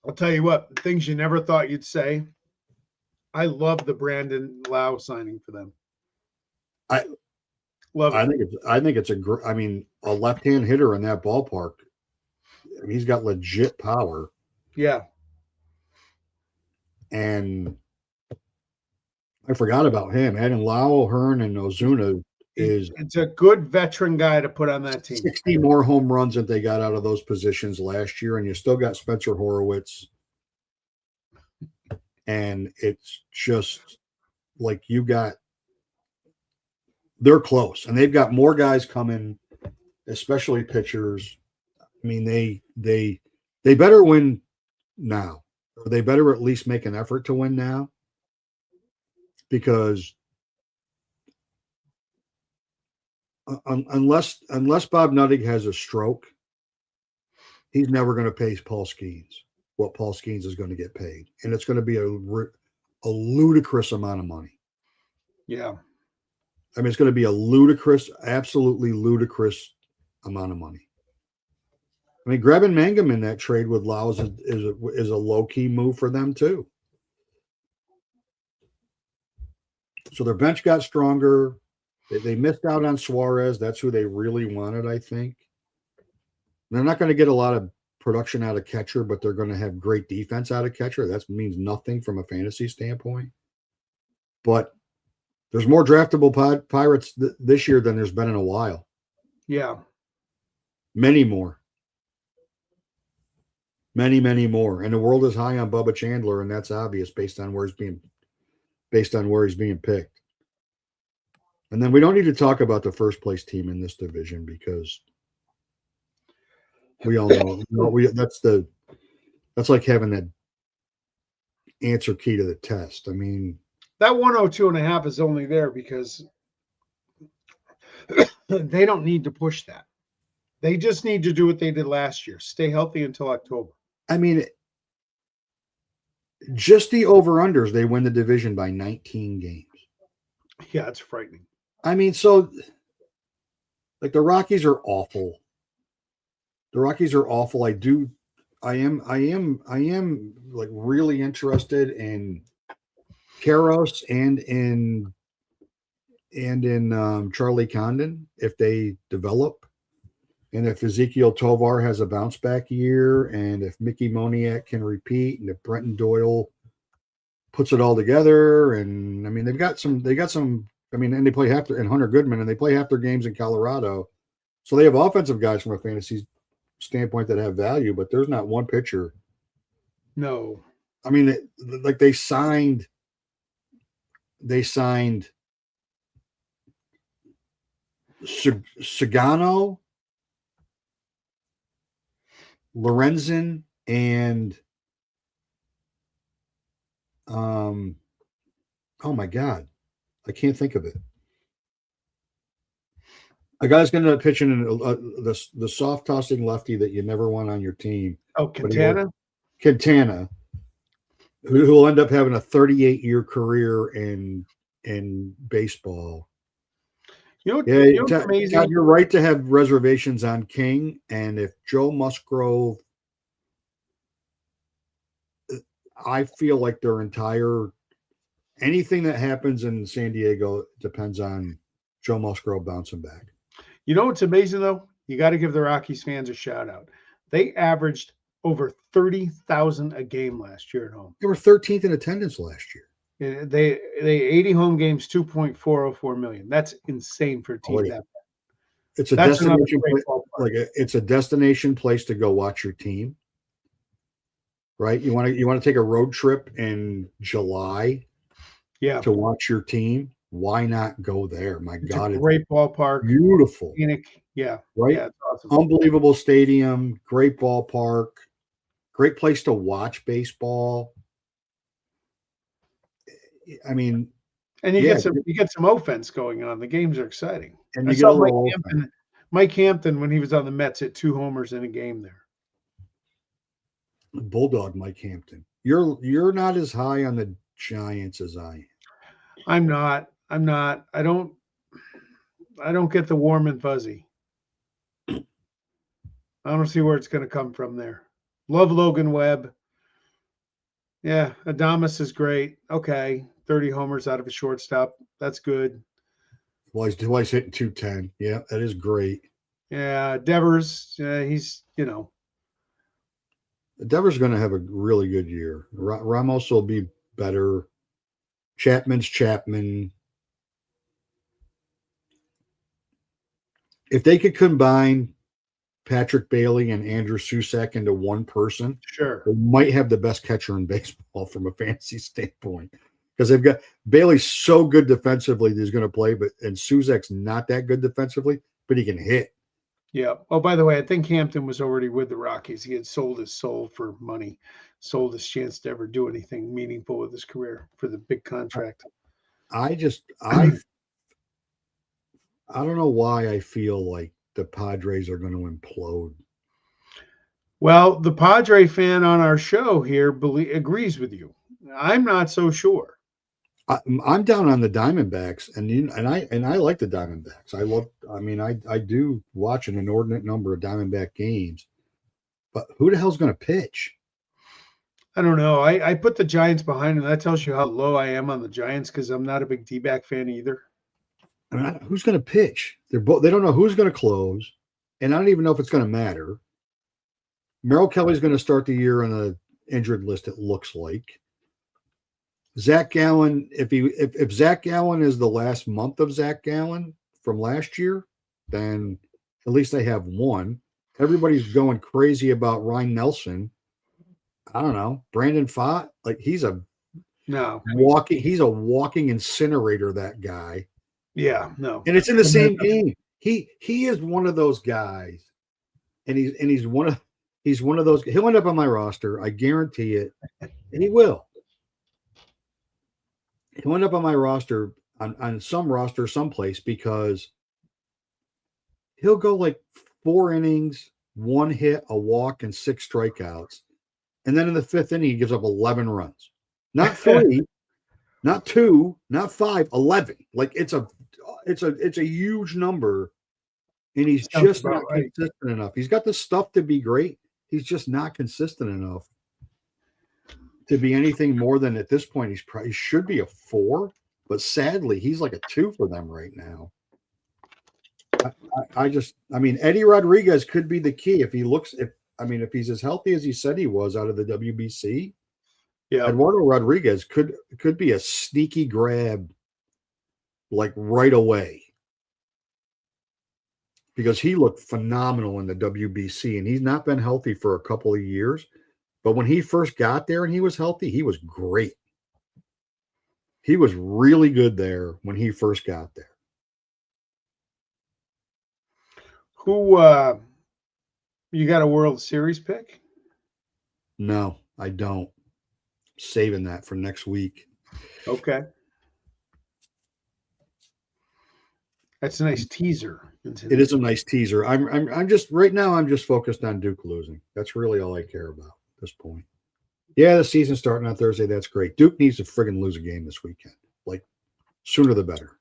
I'll tell you what, things you never thought you'd say. I love the Brandon Lau signing for them. I love it. I think it's a left-hand hitter in that ballpark. I mean, he's got legit power. Yeah. And I forgot about him. Adding Lau, Hearn, and Ozuna it's a good veteran guy to put on that team. 60 more home runs that they got out of those positions last year, and you still got Spencer Horowitz. And it's just like they're close, and they've got more guys coming, especially pitchers. I mean, they better win now, or they better at least make an effort to win now, because unless Bob Nutting has a stroke, he's never going to pay Paul Skeens what Paul Skeens is going to get paid, and it's going to be a ludicrous amount of money. Yeah, I mean, it's going to be absolutely ludicrous amount of money. I mean, grabbing Mangum in that trade with Lau is a low key move for them too. So their bench got stronger. They missed out on Suarez. That's who they really wanted, I think. They're not going to get a lot of production out of catcher, but they're going to have great defense out of catcher. That means nothing from a fantasy standpoint. But there's more draftable Pirates this year than there's been in a while. Yeah. Many more. Many, many more. And the world is high on Bubba Chandler, and that's obvious based on where he's being picked. And then we don't need to talk about the first place team in this division, because we all know that's like having that answer key to the test. I mean, that 102.5 is only there because they don't need to push that. They just need to do what they did last year. Stay healthy until October. I mean, just the over-unders, they win the division by 19 games. Yeah, it's frightening. I mean, so like the Rockies are awful. I am like really interested in Karros and in Charlie Condon if they develop, and if Ezekiel Tovar has a bounce back year, and if Mickey Moniak can repeat, and if Brenton Doyle puts it all together. And I mean, they got some, I mean, and they play half and Hunter Goodman, and they play half their games in Colorado. So they have offensive guys from a fantasy standpoint that have value, but there's not one pitcher. No. I mean, like they signed Sagano, Lorenzen, and oh my God, I can't think of it. A guy's going to pitch in the soft tossing lefty that you never want on your team. Oh, Quintana, who will end up having a 38-year career in baseball. Amazing? Todd, you're right to have reservations on King, and if Joe Musgrove, I feel like anything that happens in San Diego depends on Joe Musgrove bouncing back. You know what's amazing, though? You got to give the Rockies fans a shout out. They averaged over 30,000 a game last year at home. They were 13th in attendance last year. They 80 home games, 2.404 million. That's insane for a team. It's a destination it's a destination place to go watch your team. Right? You want to take a road trip in July to watch your team. Why not go there? My God, it's a great ballpark. Beautiful. Scenic. Yeah. Right? Yeah, it's awesome. Unbelievable stadium, great ballpark, great place to watch baseball. I mean, and you get some offense going on. The games are exciting. And you get a little Mike Hampton, when he was on the Mets, hit 2 homers in a game there. Bulldog Mike Hampton. You're not as high on the Giants as I am. I'm not. I don't get the warm and fuzzy. I don't see where it's going to come from there. Love Logan Webb. Yeah, Adames is great. Okay, 30 homers out of a shortstop. That's good. Twice hitting 210. Yeah, that is great. Yeah, Devers, he's, Devers going to have a really good year. Ramos will be better. Chapman's Chapman. If they could combine Patrick Bailey and Andrew Susak into one person, sure. they might have the best catcher in baseball from a fantasy standpoint. Because they've got Bailey's so good defensively that he's going to play, and Susak's not that good defensively, but he can hit. Yeah. Oh, by the way, I think Hampton was already with the Rockies. He had sold his soul for money, sold his chance to ever do anything meaningful with his career for the big contract. I don't know why I feel like the Padres are going to implode. Well, the Padre fan on our show here agrees with you. I'm not so sure. I'm down on the Diamondbacks, and I like the Diamondbacks. I do watch an inordinate number of Diamondback games, but who the hell's going to pitch? I don't know. I put the Giants behind them. That tells you how low I am on the Giants because I'm not a big D-back fan either. I mean, who's going to pitch? They don't know who's going to close, and I don't even know if it's going to matter. Merrill Kelly's going to start the year on the injured list. It looks like. Zach Gallen, if Zach Gallen is the last month of Zach Gallen from last year, then at least they have one. Everybody's going crazy about Ryan Nelson. I don't know. Brandon Pfaadt, like he's a walking incinerator, that guy. Yeah, no. And it's in the same game. He is one of those guys. And he's one of those. He'll end up on my roster. I guarantee it. And he will. He'll end up on my roster on some roster someplace because he'll go like 4 innings, 1 hit, a walk, and 6 strikeouts. And then in the 5th inning, he gives up 11 runs. Not 3, not 2, not 5, 11. Like it's a huge number. And he's just not consistent enough. He's got the stuff to be great. He's just not consistent enough to be anything more than, at this point, he should be a 4, but sadly, he's like a 2 for them right now. Eddie Rodriguez could be the key if he's as healthy as he said he was out of the WBC. Yeah, Eduardo Rodriguez could be a sneaky grab, like right away, because he looked phenomenal in the WBC, and he's not been healthy for a couple of years. But when he first got there and he was healthy, he was great. He was really good there when he first got there. Who you got a World Series pick? No, I don't. Saving that for next week. Okay. That's a nice teaser. It is a nice teaser. I'm just right now. I'm just focused on Duke losing. That's really all I care about at this point. Yeah, the season's starting on Thursday. That's great. Duke needs to friggin' lose a game this weekend. Like, sooner the better.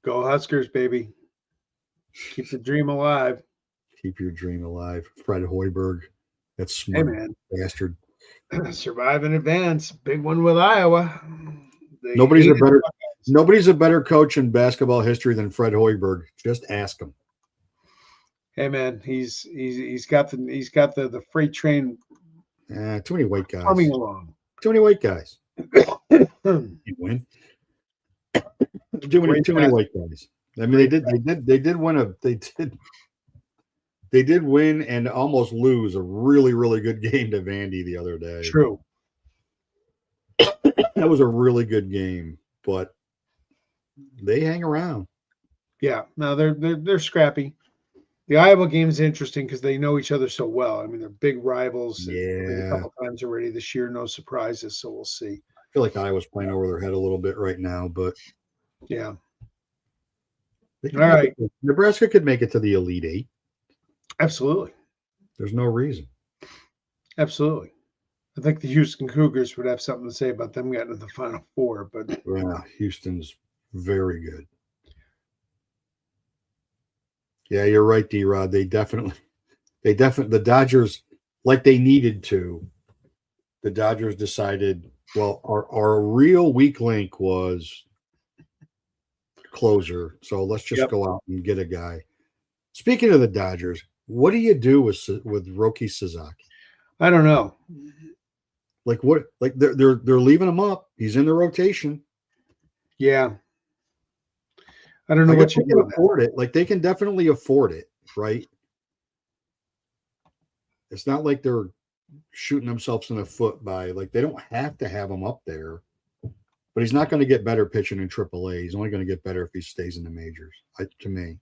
Go Huskers, baby. Keep the dream alive. Keep your dream alive. Fred Hoiberg. That smart bastard. Survive in advance. Big one with Iowa. Nobody's a better coach in basketball history than Fred Hoiberg. Just ask him. Hey man, he's got the freight train. Too many white guys coming along. Too many white guys. You win. Too many white guys. I mean, they did win and almost lose a really, really good game to Vandy the other day. True. That was a really good game, but they hang around. Yeah, no, they're scrappy. The Iowa game is interesting because they know each other so well. I mean, they're big rivals. Yeah, a couple times already this year. No surprises, so we'll see. I feel like Iowa's playing over their head a little bit right now, but yeah. All right, Nebraska could make it to the Elite Eight. Absolutely. There's no reason. Absolutely. I think the Houston Cougars would have something to say about them getting to the Final Four, but yeah, Houston's very good. Yeah, you're right, D-Rod. They definitely the Dodgers, like they needed to, the Dodgers decided, well, our real weak link was closer, so let's just go out and get a guy. Speaking of the Dodgers, what do you do with Roki Sasaki? I don't know. Like what? Like they're leaving him up. He's in the rotation. Yeah. I don't know what you can afford it. Like they can definitely afford it, right? It's not like they're shooting themselves in the foot by like they don't have to have him up there. But he's not going to get better pitching in AAA. He's only going to get better if he stays in the majors. To me,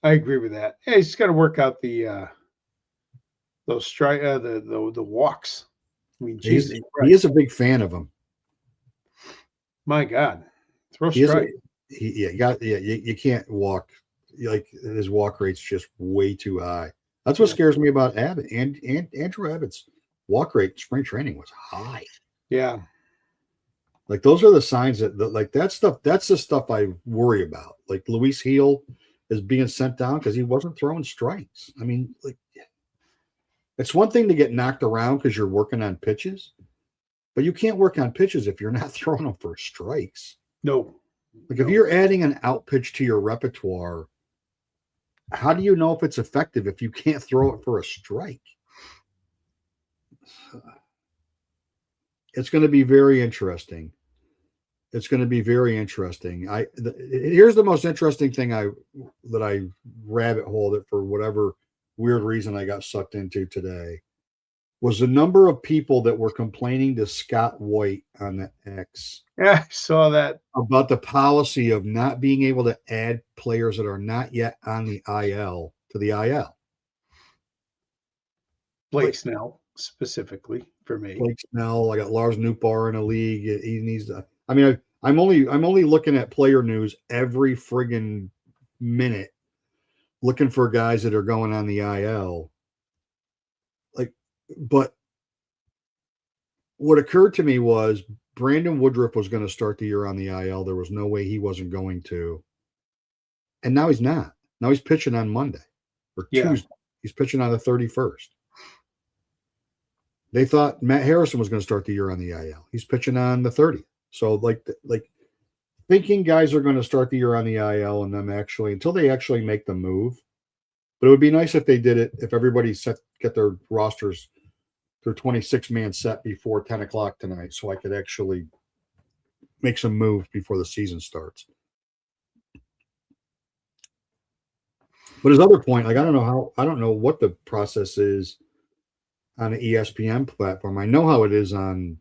I agree with that. Yeah, he's got to work out the those the walks. I mean, Jesus he is a big fan of them. My God, throw strike. You can't walk. Like his walk rate's just way too high. That's what scares me about Abbott and Andrew Abbott's walk rate in spring training was high. Yeah. Like those are the signs that like that stuff. That's the stuff I worry about. Like Luis Heel is being sent down because he wasn't throwing strikes. I mean, like it's one thing to get knocked around because you're working on pitches, but you can't work on pitches if you're not throwing them for strikes. No. Like if you're adding an out pitch to your repertoire, how do you know if it's effective if you can't throw it for a strike? It's going to be very interesting. It's going to be very interesting. Here's the most interesting thing that I rabbit holed it for whatever weird reason I got sucked into today was the number of people that were complaining to Scott White on the X. Yeah, I saw that. About the policy of not being able to add players that are not yet on the IL to the IL. Blake Snell, specifically for me. Blake Snell. I got Lars Nootbaar in a league. He needs to. I mean, I'm only looking at player news every friggin' minute, looking for guys that are going on the IL. Like, but what occurred to me was Brandon Woodruff was going to start the year on the IL. There was no way he wasn't going to. And now he's not. Now he's pitching on Monday or Tuesday. He's pitching on the 31st. They thought Matt Harrison was going to start the year on the IL. He's pitching on the 30th. So like thinking guys are going to start the year on the IL and them actually until they actually make the move. But it would be nice if they did it, if everybody get their rosters, their 26-man set before 10 o'clock tonight, so I could actually make some moves before the season starts. But his other point, like I don't know what the process is on the ESPN platform. I know how it is on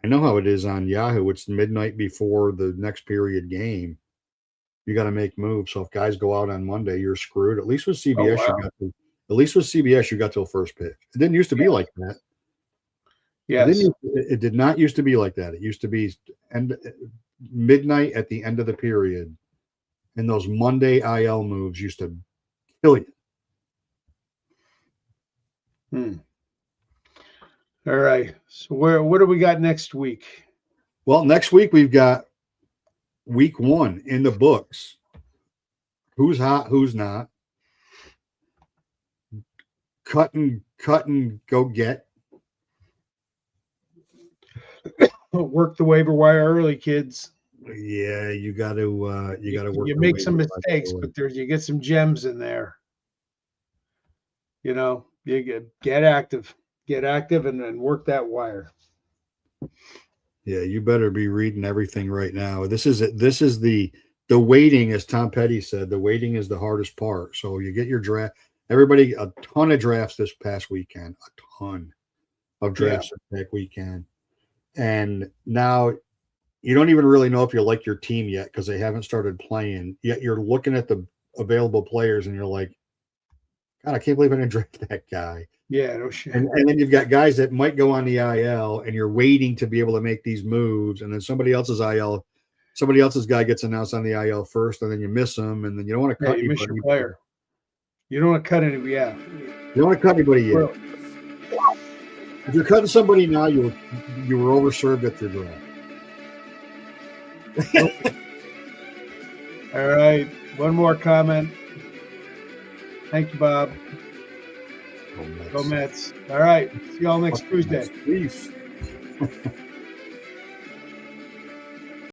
Yahoo. It's midnight before the next period game. You got to make moves. So if guys go out on Monday, you're screwed. At least with CBS, you got till first pitch. It didn't used to be like that. Yes. It did not used to be like that. It used to be midnight at the end of the period. And those Monday IL moves used to kill you. All right. So what do we got next week? Well, next week we've got week 1 in the books. Who's hot, who's not. Cut and go get. Work the waiver wire early, kids. Yeah, you got to work. You make some mistakes, but you get some gems in there. You know, you get active and work that wire. Yeah, you better be reading everything right now. This is the waiting, as Tom Petty said. The waiting is the hardest part. So you get your draft. Everybody, a ton of drafts this past weekend. A ton of drafts this weekend. And now you don't even really know if you like your team yet because they haven't started playing. Yet you're looking at the available players and you're like, God, I can't believe I didn't draft that guy. Yeah, no shit. And then you've got guys that might go on the IL and you're waiting to be able to make these moves. And then somebody else's guy gets announced on the IL first and then you miss them. And then you don't want to cut you miss your player. You don't want to cut anybody. Yeah. You don't want to cut anybody yet. If you're cutting somebody now, you were overserved at your draft. All right. One more comment. Thank you, Bob. Go Mets. All right. See y'all next Tuesday. Peace.